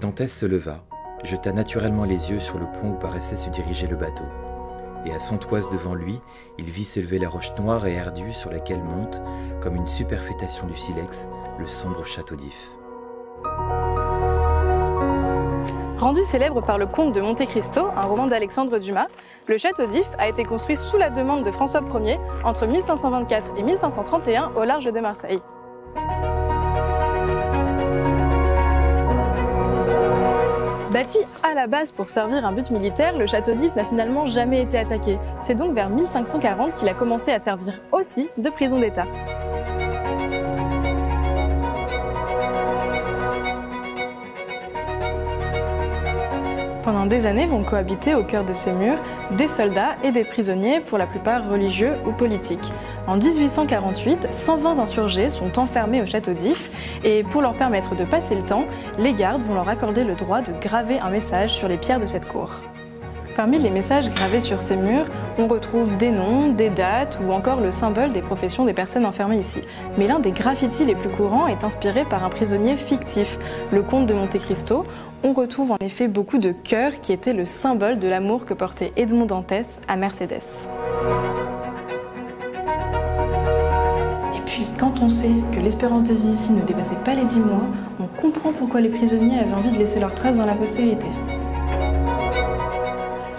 Dantès se leva, jeta naturellement les yeux sur le point où paraissait se diriger le bateau. Et à 100 toises devant lui, il vit s'élever la roche noire et ardue sur laquelle monte, comme une superfétation du silex, le sombre château d'If. Rendu célèbre par le Comte de Monte Cristo, un roman d'Alexandre Dumas, le château d'If a été construit sous la demande de François Ier entre 1524 et 1531 au large de Marseille. Bâti à la base pour servir un but militaire, le château d'If n'a finalement jamais été attaqué. C'est donc vers 1540 qu'il a commencé à servir aussi de prison d'État. Pendant des années vont cohabiter au cœur de ces murs des soldats et des prisonniers, pour la plupart religieux ou politiques. En 1848, 120 insurgés sont enfermés au château d'If et pour leur permettre de passer le temps, les gardes vont leur accorder le droit de graver un message sur les pierres de cette cour. Parmi les messages gravés sur ces murs, on retrouve des noms, des dates ou encore le symbole des professions des personnes enfermées ici. Mais l'un des graffitis les plus courants est inspiré par un prisonnier fictif, le comte de Monte Cristo. On retrouve en effet beaucoup de cœurs qui étaient le symbole de l'amour que portait Edmond Dantès à Mercédès. Et puis quand on sait que l'espérance de vie ici ne dépassait pas les 10 mois, on comprend pourquoi les prisonniers avaient envie de laisser leurs traces dans la postérité.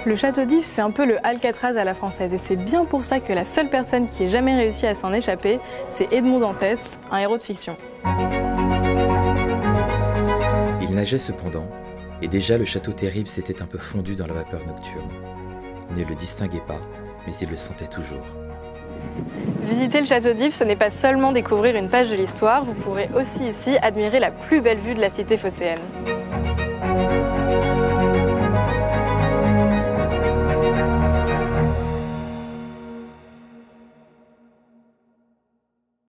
Le château d'If, c'est un peu le Alcatraz à la française et c'est bien pour ça que la seule personne qui ait jamais réussi à s'en échapper, c'est Edmond Dantès, un héros de fiction. Il nageait cependant, et déjà le château terrible s'était un peu fondu dans la vapeur nocturne. Il ne le distinguait pas, mais il le sentait toujours. Visiter le château d'If, ce n'est pas seulement découvrir une page de l'histoire, vous pourrez aussi ici admirer la plus belle vue de la cité phocéenne.